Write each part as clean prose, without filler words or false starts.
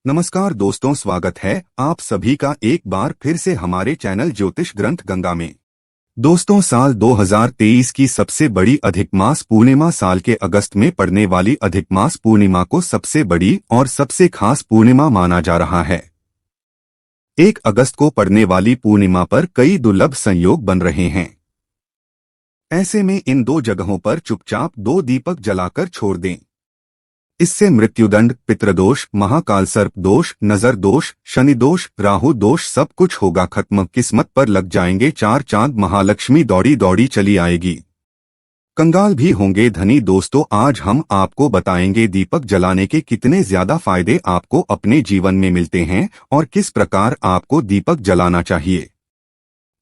नमस्कार दोस्तों, स्वागत है आप सभी का एक बार फिर से हमारे चैनल ज्योतिष ग्रंथ गंगा में। दोस्तों, साल 2023 की सबसे बड़ी अधिक मास पूर्णिमा साल के अगस्त में पड़ने वाली अधिक मास पूर्णिमा को सबसे बड़ी और सबसे खास पूर्णिमा माना जा रहा है। 1 अगस्त को पड़ने वाली पूर्णिमा पर कई दुर्लभ संयोग बन रहे हैं। ऐसे में इन 2 जगहों पर चुपचाप 2 दीपक जलाकर छोड़ दें। इससे मृत्युदंड, पितृदोष, महाकाल सर्प दोष, नजर दोष, शनि दोष, राहु दोष सब कुछ होगा खत्म। किस्मत पर लग जाएंगे 4 चांद, महालक्ष्मी दौड़ी दौड़ी चली आएगी। कंगाल भी होंगे धनी। दोस्तों, आज हम आपको बताएंगे दीपक जलाने के कितने ज्यादा फायदे आपको अपने जीवन में मिलते हैं और किस प्रकार आपको दीपक जलाना चाहिए।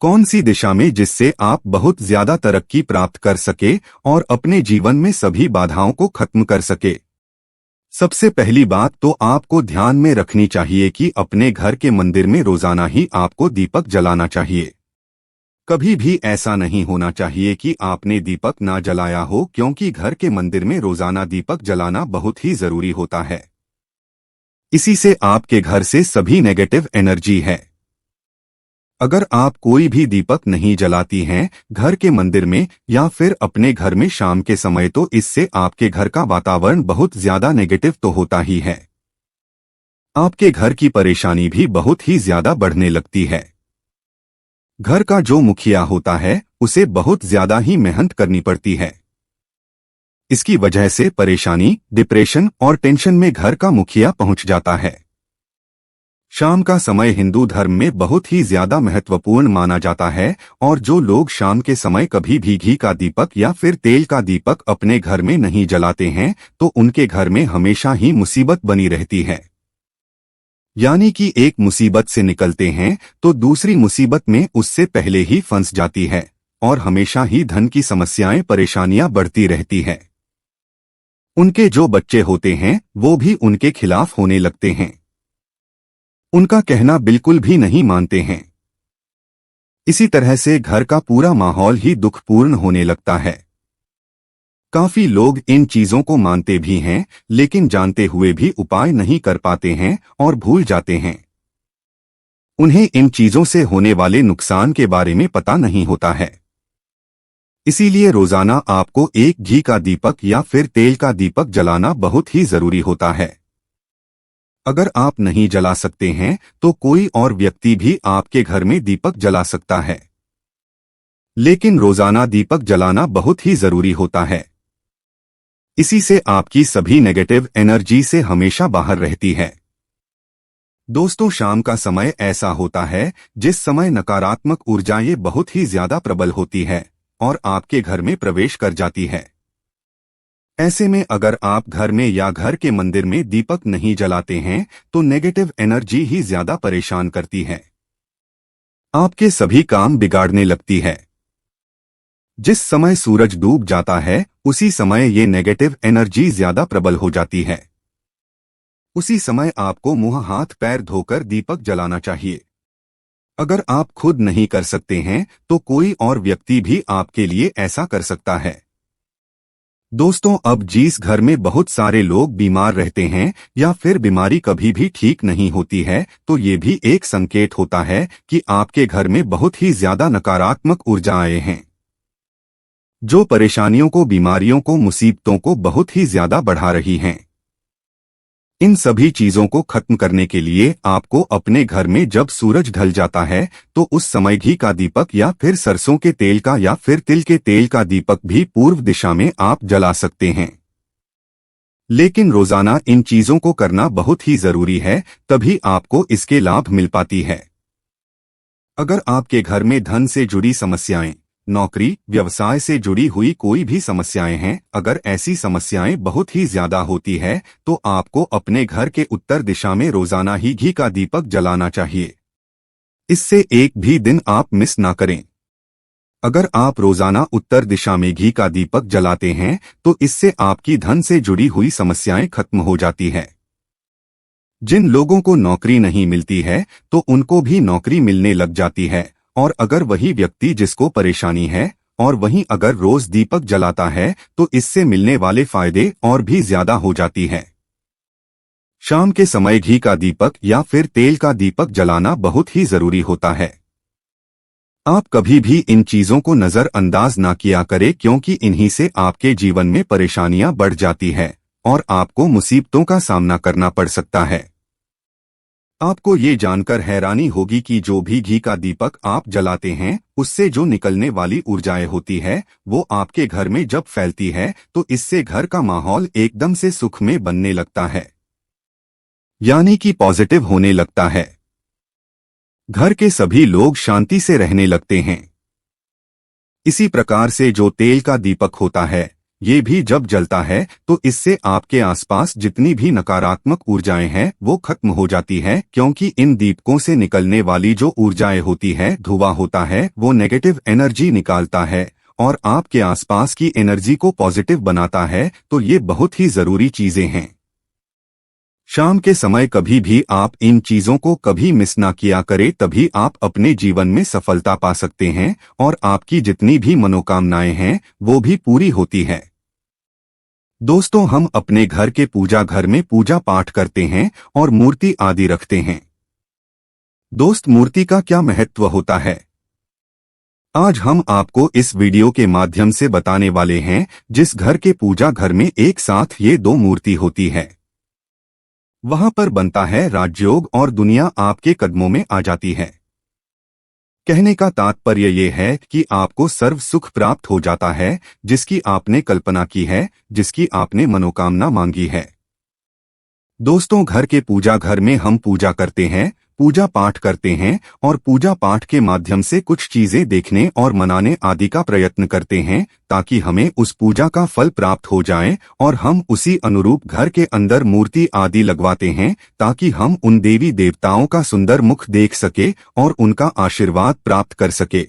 कौन सी दिशा में, जिससे आप बहुत ज्यादा तरक्की प्राप्त कर सके और अपने जीवन में सभी बाधाओं को खत्म कर सके। सबसे पहली बात तो आपको ध्यान में रखनी चाहिए कि अपने घर के मंदिर में रोजाना ही आपको दीपक जलाना चाहिए। कभी भी ऐसा नहीं होना चाहिए कि आपने दीपक ना जलाया हो, क्योंकि घर के मंदिर में रोजाना दीपक जलाना बहुत ही जरूरी होता है। इसी से आपके घर से सभी नेगेटिव एनर्जी है। अगर आप कोई भी दीपक नहीं जलाती हैं घर के मंदिर में या फिर अपने घर में शाम के समय, तो इससे आपके घर का वातावरण बहुत ज्यादा नेगेटिव तो होता ही है। आपके घर की परेशानी भी बहुत ही ज्यादा बढ़ने लगती है। घर का जो मुखिया होता है उसे बहुत ज्यादा ही मेहनत करनी पड़ती है। इसकी वजह से परेशानी, डिप्रेशन और टेंशन में घर का मुखिया पहुंच जाता है। शाम का समय हिंदू धर्म में बहुत ही ज्यादा महत्वपूर्ण माना जाता है और जो लोग शाम के समय कभी भी घी का दीपक या फिर तेल का दीपक अपने घर में नहीं जलाते हैं तो उनके घर में हमेशा ही मुसीबत बनी रहती है। यानी कि एक मुसीबत से निकलते हैं तो दूसरी मुसीबत में उससे पहले ही फंस जाती है और हमेशा ही धन की समस्याएं, परेशानियां बढ़ती रहती है। उनके जो बच्चे होते हैं वो भी उनके खिलाफ होने लगते हैं। उनका कहना बिल्कुल भी नहीं मानते हैं। इसी तरह से घर का पूरा माहौल ही दुखपूर्ण होने लगता है। काफी लोग इन चीजों को मानते भी हैं, लेकिन जानते हुए भी उपाय नहीं कर पाते हैं और भूल जाते हैं। उन्हें इन चीजों से होने वाले नुकसान के बारे में पता नहीं होता है। इसीलिए रोजाना आपको एक घी का दीपक या फिर तेल का दीपक जलाना बहुत ही जरूरी होता है। अगर आप नहीं जला सकते हैं तो कोई और व्यक्ति भी आपके घर में दीपक जला सकता है, लेकिन रोजाना दीपक जलाना बहुत ही जरूरी होता है। इसी से आपकी सभी नेगेटिव एनर्जी से हमेशा बाहर रहती है। दोस्तों, शाम का समय ऐसा होता है जिस समय नकारात्मक ऊर्जाएं बहुत ही ज्यादा प्रबल होती है और आपके घर में प्रवेश कर जाती है। ऐसे में अगर आप घर में या घर के मंदिर में दीपक नहीं जलाते हैं तो नेगेटिव एनर्जी ही ज्यादा परेशान करती है। आपके सभी काम बिगाड़ने लगती है। जिस समय सूरज डूब जाता है उसी समय ये नेगेटिव एनर्जी ज्यादा प्रबल हो जाती है। उसी समय आपको मुंह हाथ पैर धोकर दीपक जलाना चाहिए। अगर आप खुद नहीं कर सकते हैं तो कोई और व्यक्ति भी आपके लिए ऐसा कर सकता है। दोस्तों, अब जिस घर में बहुत सारे लोग बीमार रहते हैं या फिर बीमारी कभी भी ठीक नहीं होती है तो ये भी एक संकेत होता है कि आपके घर में बहुत ही ज्यादा नकारात्मक ऊर्जाएं हैं, जो परेशानियों को, बीमारियों को, मुसीबतों को बहुत ही ज्यादा बढ़ा रही हैं। इन सभी चीजों को खत्म करने के लिए आपको अपने घर में जब सूरज ढल जाता है तो उस समय घी का दीपक या फिर सरसों के तेल का या फिर तिल के तेल का दीपक भी पूर्व दिशा में आप जला सकते हैं। लेकिन रोजाना इन चीजों को करना बहुत ही जरूरी है, तभी आपको इसके लाभ मिल पाती है। अगर आपके घर में धन से जुड़ी समस्याएं, नौकरी, व्यवसाय से जुड़ी हुई कोई भी समस्याएं हैं, अगर ऐसी समस्याएं बहुत ही ज्यादा होती है तो आपको अपने घर के उत्तर दिशा में रोजाना ही घी का दीपक जलाना चाहिए। इससे एक भी दिन आप मिस ना करें। अगर आप रोजाना उत्तर दिशा में घी का दीपक जलाते हैं तो इससे आपकी धन से जुड़ी हुई समस्याएं खत्म हो जाती है। जिन लोगों को नौकरी नहीं मिलती है तो उनको भी नौकरी मिलने लग जाती है, और अगर वही व्यक्ति जिसको परेशानी है और वहीं अगर रोज दीपक जलाता है तो इससे मिलने वाले फायदे और भी ज्यादा हो जाती है। शाम के समय घी का दीपक या फिर तेल का दीपक जलाना बहुत ही जरूरी होता है। आप कभी भी इन चीजों को नजरअंदाज ना किया करें, क्योंकि इन्हीं से आपके जीवन में परेशानियां बढ़ जाती है और आपको मुसीबतों का सामना करना पड़ सकता है। आपको ये जानकर हैरानी होगी कि जो भी घी का दीपक आप जलाते हैं, उससे जो निकलने वाली ऊर्जाएं होती है, वो आपके घर में जब फैलती है तो इससे घर का माहौल एकदम से सुखमय बनने लगता है, यानी कि पॉजिटिव होने लगता है। घर के सभी लोग शांति से रहने लगते हैं। इसी प्रकार से जो तेल का दीपक होता है, ये भी जब जलता है तो इससे आपके आसपास जितनी भी नकारात्मक ऊर्जाएं हैं वो खत्म हो जाती है, क्योंकि इन दीपकों से निकलने वाली जो ऊर्जाएं होती है, धुआं होता है, वो नेगेटिव एनर्जी निकालता है और आपके आसपास की एनर्जी को पॉजिटिव बनाता है। तो ये बहुत ही जरूरी चीजें हैं। शाम के समय कभी भी आप इन चीजों को कभी मिस ना किया करें, तभी आप अपने जीवन में सफलता पा सकते हैं और आपकी जितनी भी मनोकामनाएं हैं वो भी पूरी होती है। दोस्तों, हम अपने घर के पूजा घर में पूजा पाठ करते हैं और मूर्ति आदि रखते हैं। दोस्त, मूर्ति का क्या महत्व होता है, आज हम आपको इस वीडियो के माध्यम से बताने वाले हैं। जिस घर के पूजा घर में एक साथ ये दो मूर्ति होती है, वहां पर बनता है राजयोग और दुनिया आपके कदमों में आ जाती है। कहने का तात्पर्य ये है कि आपको सर्व सुख प्राप्त हो जाता है, जिसकी आपने कल्पना की है, जिसकी आपने मनोकामना मांगी है। दोस्तों, घर के पूजा घर में हम पूजा करते हैं, पूजा पाठ करते हैं और पूजा पाठ के माध्यम से कुछ चीजें देखने और मनाने आदि का प्रयत्न करते हैं, ताकि हमें उस पूजा का फल प्राप्त हो जाए और हम उसी अनुरूप घर के अंदर मूर्ति आदि लगवाते हैं, ताकि हम उन देवी देवताओं का सुंदर मुख देख सके और उनका आशीर्वाद प्राप्त कर सके।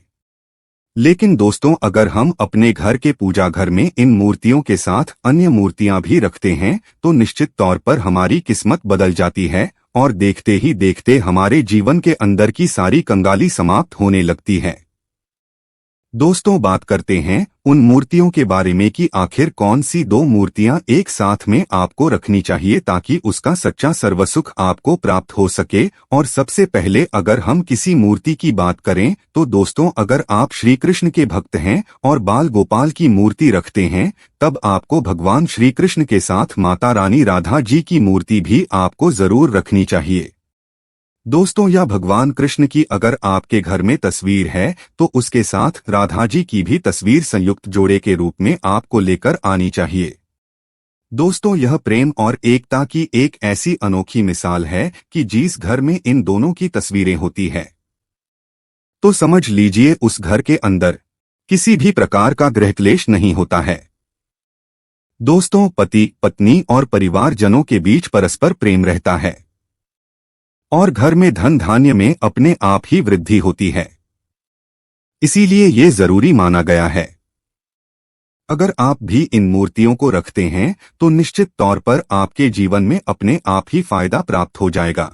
लेकिन दोस्तों, अगर हम अपने घर के पूजा घर में इन मूर्तियों के साथ अन्य मूर्तियां भी रखते हैं तो निश्चित तौर पर हमारी किस्मत बदल जाती है और देखते ही देखते हमारे जीवन के अंदर की सारी कंगाली समाप्त होने लगती है। दोस्तों, बात करते हैं उन मूर्तियों के बारे में कि आखिर कौन सी दो मूर्तियां एक साथ में आपको रखनी चाहिए ताकि उसका सच्चा सर्वसुख आपको प्राप्त हो सके। और सबसे पहले अगर हम किसी मूर्ति की बात करें तो दोस्तों, अगर आप श्री कृष्ण के भक्त हैं और बाल गोपाल की मूर्ति रखते हैं, तब आपको भगवान श्री कृष्ण के साथ माता रानी राधा जी की मूर्ति भी आपको जरूर रखनी चाहिए। दोस्तों, या भगवान कृष्ण की अगर आपके घर में तस्वीर है तो उसके साथ राधा जी की भी तस्वीर संयुक्त जोड़े के रूप में आपको लेकर आनी चाहिए। दोस्तों, यह प्रेम और एकता की एक ऐसी अनोखी मिसाल है कि जिस घर में इन दोनों की तस्वीरें होती है तो समझ लीजिए उस घर के अंदर किसी भी प्रकार का गृह क्लेश नहीं होता है। दोस्तों, पति पत्नी और परिवारजनों के बीच परस्पर प्रेम रहता है और घर में धन धान्य में अपने आप ही वृद्धि होती है। इसीलिए ये जरूरी माना गया है। अगर आप भी इन मूर्तियों को रखते हैं तो निश्चित तौर पर आपके जीवन में अपने आप ही फायदा प्राप्त हो जाएगा।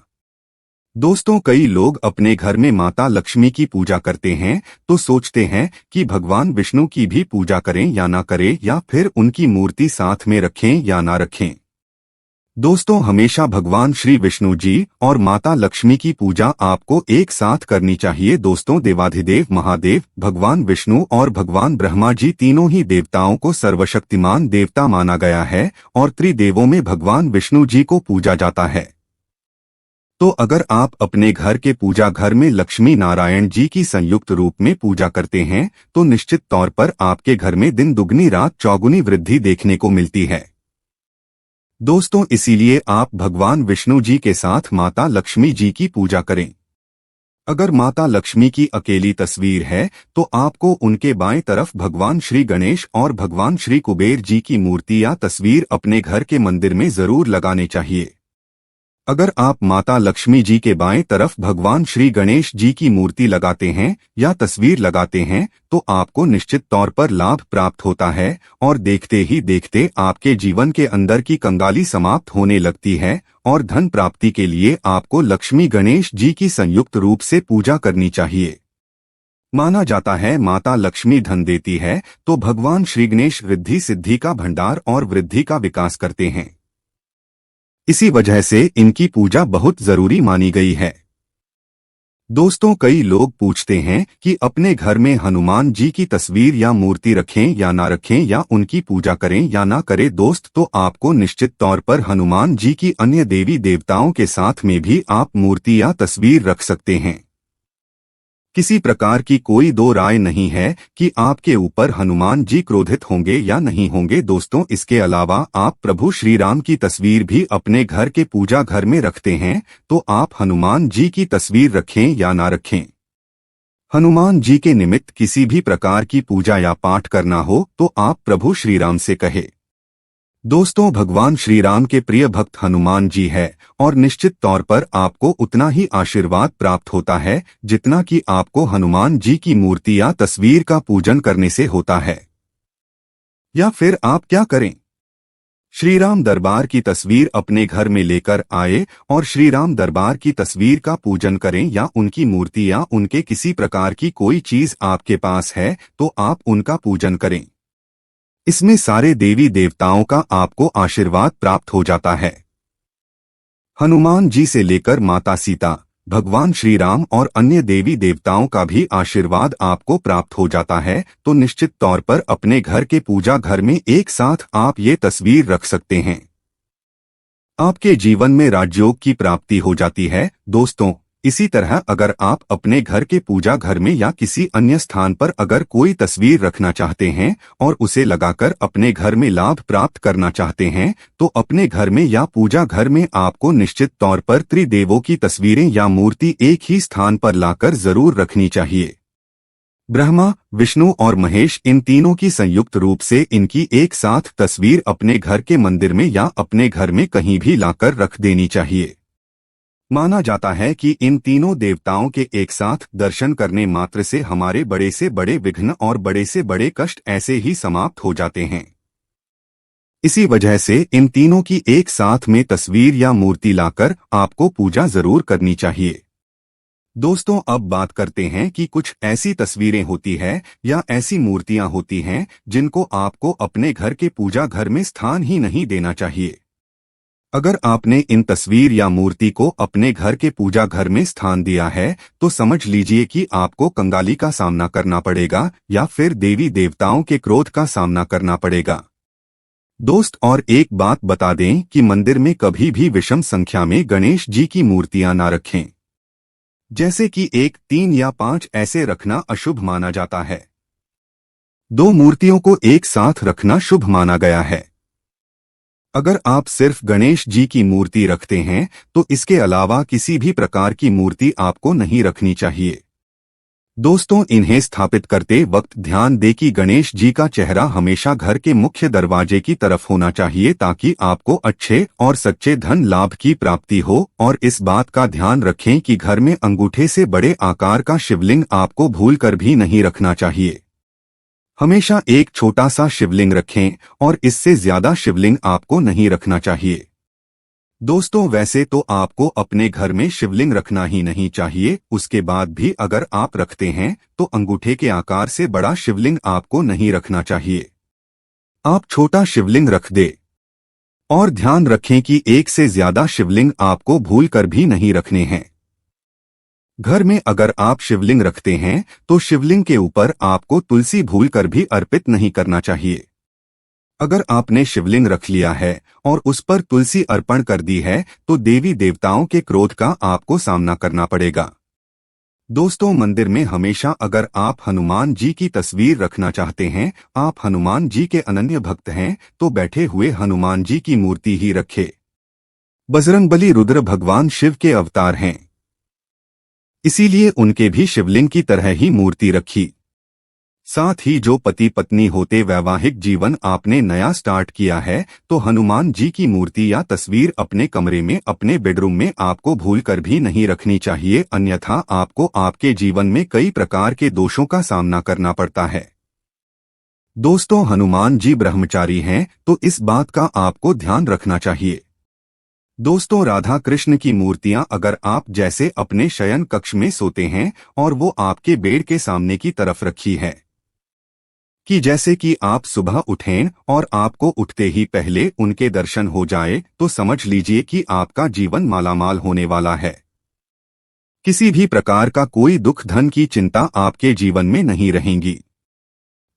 दोस्तों, कई लोग अपने घर में माता लक्ष्मी की पूजा करते हैं तो सोचते हैं कि भगवान विष्णु की भी पूजा करें या ना करें, या फिर उनकी मूर्ति साथ में रखें या ना रखें। दोस्तों, हमेशा भगवान श्री विष्णु जी और माता लक्ष्मी की पूजा आपको एक साथ करनी चाहिए। दोस्तों, देवाधिदेव महादेव भगवान विष्णु और भगवान ब्रह्मा जी तीनों ही देवताओं को सर्वशक्तिमान देवता माना गया है और त्रिदेवों में भगवान विष्णु जी को पूजा जाता है। तो अगर आप अपने घर के पूजा घर में लक्ष्मी नारायण जी की संयुक्त रूप में पूजा करते हैं तो निश्चित तौर पर आपके घर में दिन दुगनी रात चौगुनी वृद्धि देखने को मिलती है। दोस्तों, इसीलिए आप भगवान विष्णु जी के साथ माता लक्ष्मी जी की पूजा करें। अगर माता लक्ष्मी की अकेली तस्वीर है तो आपको उनके बाएं तरफ भगवान श्री गणेश और भगवान श्री कुबेर जी की मूर्ति या तस्वीर अपने घर के मंदिर में जरूर लगाने चाहिए। अगर आप माता लक्ष्मी जी के बाएं तरफ भगवान श्री गणेश जी की मूर्ति लगाते हैं या तस्वीर लगाते हैं तो आपको निश्चित तौर पर लाभ प्राप्त होता है और देखते ही देखते आपके जीवन के अंदर की कंगाली समाप्त होने लगती है और धन प्राप्ति के लिए आपको लक्ष्मी गणेश जी की संयुक्त रूप से पूजा करनी चाहिए। माना जाता है माता लक्ष्मी धन देती है तो भगवान श्री गणेश रिद्धि सिद्धि का भंडार और वृद्धि का विकास करते हैं। इसी वजह से इनकी पूजा बहुत जरूरी मानी गई है। दोस्तों, कई लोग पूछते हैं कि अपने घर में हनुमान जी की तस्वीर या मूर्ति रखें या ना रखें, या उनकी पूजा करें या ना करें। दोस्त, तो आपको निश्चित तौर पर हनुमान जी की अन्य देवी देवताओं के साथ में भी आप मूर्ति या तस्वीर रख सकते हैं। किसी प्रकार की कोई दो राय नहीं है कि आपके ऊपर हनुमान जी क्रोधित होंगे या नहीं होंगे। दोस्तों, इसके अलावा आप प्रभु श्री राम की तस्वीर भी अपने घर के पूजा घर में रखते हैं, तो आप हनुमान जी की तस्वीर रखें या ना रखें, हनुमान जी के निमित्त किसी भी प्रकार की पूजा या पाठ करना हो तो आप प्रभु श्री राम से कहे। दोस्तों, भगवान श्री राम के प्रिय भक्त हनुमान जी है, और निश्चित तौर पर आपको उतना ही आशीर्वाद प्राप्त होता है जितना कि आपको हनुमान जी की मूर्ति या तस्वीर का पूजन करने से होता है। या फिर आप क्या करें, श्री राम दरबार की तस्वीर अपने घर में लेकर आए और श्री राम दरबार की तस्वीर का पूजन करें, या उनकी मूर्ति या उनके किसी प्रकार की कोई चीज आपके पास है तो आप उनका पूजन करें। इसमें सारे देवी देवताओं का आपको आशीर्वाद प्राप्त हो जाता है। हनुमान जी से लेकर माता सीता, भगवान श्री राम और अन्य देवी देवताओं का भी आशीर्वाद आपको प्राप्त हो जाता है। तो निश्चित तौर पर अपने घर के पूजा घर में एक साथ आप ये तस्वीर रख सकते हैं। आपके जीवन में राजयोग की प्राप्ति हो जाती है। दोस्तों, इसी तरह अगर आप अपने घर के पूजा घर में या किसी अन्य स्थान पर अगर कोई तस्वीर रखना चाहते हैं और उसे लगाकर अपने घर में लाभ प्राप्त करना चाहते हैं, तो अपने घर में या पूजा घर में आपको निश्चित तौर पर त्रिदेवों की तस्वीरें या मूर्ति एक ही स्थान पर लाकर जरूर रखनी चाहिए। ब्रह्मा, विष्णु और महेश, इन तीनों की संयुक्त रूप से इनकी एक साथ तस्वीर अपने घर के मंदिर में या अपने घर में कहीं भी लाकर रख देनी चाहिए। माना जाता है कि इन तीनों देवताओं के एक साथ दर्शन करने मात्र से हमारे बड़े से बड़े विघ्न और बड़े से बड़े कष्ट ऐसे ही समाप्त हो जाते हैं। इसी वजह से इन तीनों की एक साथ में तस्वीर या मूर्ति लाकर आपको पूजा जरूर करनी चाहिए। दोस्तों, अब बात करते हैं कि कुछ ऐसी तस्वीरें होती है या ऐसी मूर्तियां होती हैं जिनको आपको अपने घर के पूजा घर में स्थान ही नहीं देना चाहिए। अगर आपने इन तस्वीर या मूर्ति को अपने घर के पूजा घर में स्थान दिया है तो समझ लीजिए कि आपको कंगाली का सामना करना पड़ेगा या फिर देवी देवताओं के क्रोध का सामना करना पड़ेगा। दोस्त, और एक बात बता दें कि मंदिर में कभी भी विषम संख्या में गणेश जी की मूर्तियां ना रखें। जैसे कि 1, 3 या 5 ऐसे रखना अशुभ माना जाता है। 2 मूर्तियों को एक साथ रखना शुभ माना गया है। अगर आप सिर्फ गणेश जी की मूर्ति रखते हैं तो इसके अलावा किसी भी प्रकार की मूर्ति आपको नहीं रखनी चाहिए। दोस्तों, इन्हें स्थापित करते वक्त ध्यान दें कि गणेश जी का चेहरा हमेशा घर के मुख्य दरवाजे की तरफ होना चाहिए ताकि आपको अच्छे और सच्चे धन लाभ की प्राप्ति हो। और इस बात का ध्यान रखें कि घर में अंगूठे से बड़े आकार का शिवलिंग आपको भूलकर भी नहीं रखना चाहिए। हमेशा एक छोटा सा शिवलिंग रखें और इससे ज्यादा शिवलिंग आपको नहीं रखना चाहिए। दोस्तों, वैसे तो आपको अपने घर में शिवलिंग रखना ही नहीं चाहिए, उसके बाद भी अगर आप रखते हैं तो अंगूठे के आकार से बड़ा शिवलिंग आपको नहीं रखना चाहिए। आप छोटा शिवलिंग रख दे। और ध्यान रखें कि एक से ज्यादा शिवलिंग आपको भूलकर भी नहीं रखने हैं। घर में अगर आप शिवलिंग रखते हैं तो शिवलिंग के ऊपर आपको तुलसी भूलकर भी अर्पित नहीं करना चाहिए। अगर आपने शिवलिंग रख लिया है और उस पर तुलसी अर्पण कर दी है तो देवी देवताओं के क्रोध का आपको सामना करना पड़ेगा। दोस्तों, मंदिर में हमेशा अगर आप हनुमान जी की तस्वीर रखना चाहते हैं, आप हनुमान जी के अनन्य भक्त हैं, तो बैठे हुए हनुमान जी की मूर्ति ही रखें। बजरंगबली रुद्र भगवान शिव के अवतार हैं, इसीलिए उनके भी शिवलिंग की तरह ही मूर्ति रखी। साथ ही जो पति पत्नी होते वैवाहिक जीवन आपने नया स्टार्ट किया है तो हनुमान जी की मूर्ति या तस्वीर अपने कमरे में, अपने बेडरूम में आपको भूलकर भी नहीं रखनी चाहिए, अन्यथा आपको आपके जीवन में कई प्रकार के दोषों का सामना करना पड़ता है। दोस्तों, हनुमान जी ब्रह्मचारी हैं तो इस बात का आपको ध्यान रखना चाहिए। दोस्तों, राधा कृष्ण की मूर्तियां अगर आप जैसे अपने शयन कक्ष में सोते हैं और वो आपके बेड के सामने की तरफ रखी है, कि जैसे कि आप सुबह उठें और आपको उठते ही पहले उनके दर्शन हो जाए तो समझ लीजिए कि आपका जीवन मालामाल होने वाला है। किसी भी प्रकार का कोई दुख धन की चिंता आपके जीवन में नहीं रहेंगी।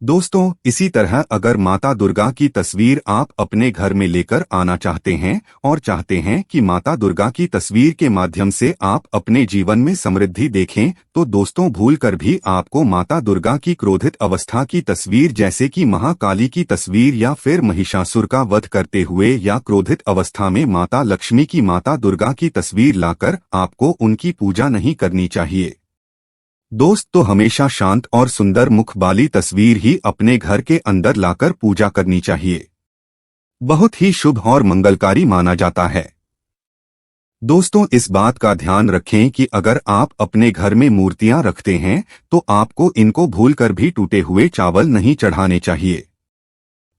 दोस्तों, इसी तरह अगर माता दुर्गा की तस्वीर आप अपने घर में लेकर आना चाहते हैं और चाहते हैं कि माता दुर्गा की तस्वीर के माध्यम से आप अपने जीवन में समृद्धि देखें, तो दोस्तों भूलकर भी आपको माता दुर्गा की क्रोधित अवस्था की तस्वीर जैसे कि महाकाली की तस्वीर या फिर महिषासुर का वध करते हुए या क्रोधित अवस्था में माता लक्ष्मी की माता दुर्गा की तस्वीर लाकर आपको उनकी पूजा नहीं करनी चाहिए। दोस्त तो हमेशा शांत और सुंदर मुख वाली तस्वीर ही अपने घर के अंदर लाकर पूजा करनी चाहिए। बहुत ही शुभ और मंगलकारी माना जाता है। दोस्तों, इस बात का ध्यान रखें कि अगर आप अपने घर में मूर्तियां रखते हैं तो आपको इनको भूलकर भी टूटे हुए चावल नहीं चढ़ाने चाहिए।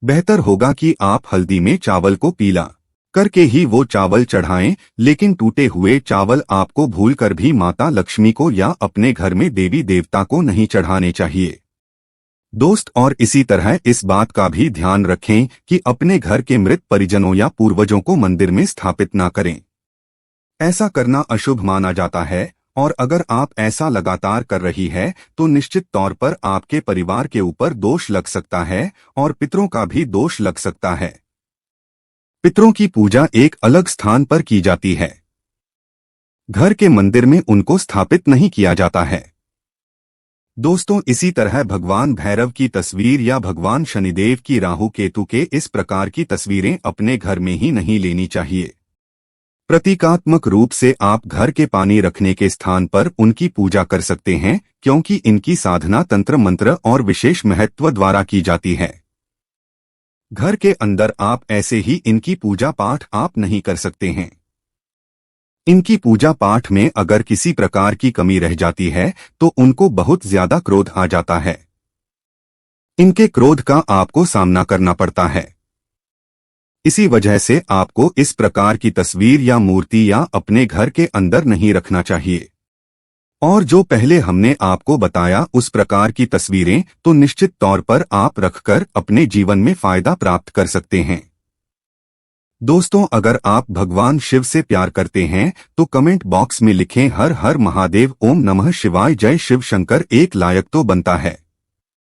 बेहतर होगा कि आप हल्दी में चावल को पीला करके ही वो चावल चढ़ाएं, लेकिन टूटे हुए चावल आपको भूलकर भी माता लक्ष्मी को या अपने घर में देवी देवता को नहीं चढ़ाने चाहिए। दोस्त, और इसी तरह इस बात का भी ध्यान रखें कि अपने घर के मृत परिजनों या पूर्वजों को मंदिर में स्थापित ना करें। ऐसा करना अशुभ माना जाता है और अगर आप ऐसा लगातार कर रही है तो निश्चित तौर पर आपके परिवार के ऊपर दोष लग सकता है और पितरों का भी दोष लग सकता है। पितरों की पूजा एक अलग स्थान पर की जाती है। घर के मंदिर में उनको स्थापित नहीं किया जाता है। दोस्तों, इसी तरह भगवान भैरव की तस्वीर या भगवान शनिदेव की राहु केतु के इस प्रकार की तस्वीरें अपने घर में ही नहीं लेनी चाहिए। प्रतीकात्मक रूप से आप घर के पानी रखने के स्थान पर उनकी पूजा कर सकते हैं, क्योंकि इनकी साधना तंत्र मंत्र और विशेष महत्व द्वारा की जाती है। घर के अंदर आप ऐसे ही इनकी पूजा पाठ आप नहीं कर सकते हैं। इनकी पूजा पाठ में अगर किसी प्रकार की कमी रह जाती है तो उनको बहुत ज्यादा क्रोध आ जाता है। इनके क्रोध का आपको सामना करना पड़ता है। इसी वजह से आपको इस प्रकार की तस्वीर या मूर्ति या अपने घर के अंदर नहीं रखना चाहिए। और जो पहले हमने आपको बताया उस प्रकार की तस्वीरें तो निश्चित तौर पर आप रखकर अपने जीवन में फायदा प्राप्त कर सकते हैं। दोस्तों, अगर आप भगवान शिव से प्यार करते हैं तो कमेंट बॉक्स में लिखें हर हर महादेव, ओम नमः शिवाय, जय शिव शंकर। एक लायक तो बनता है।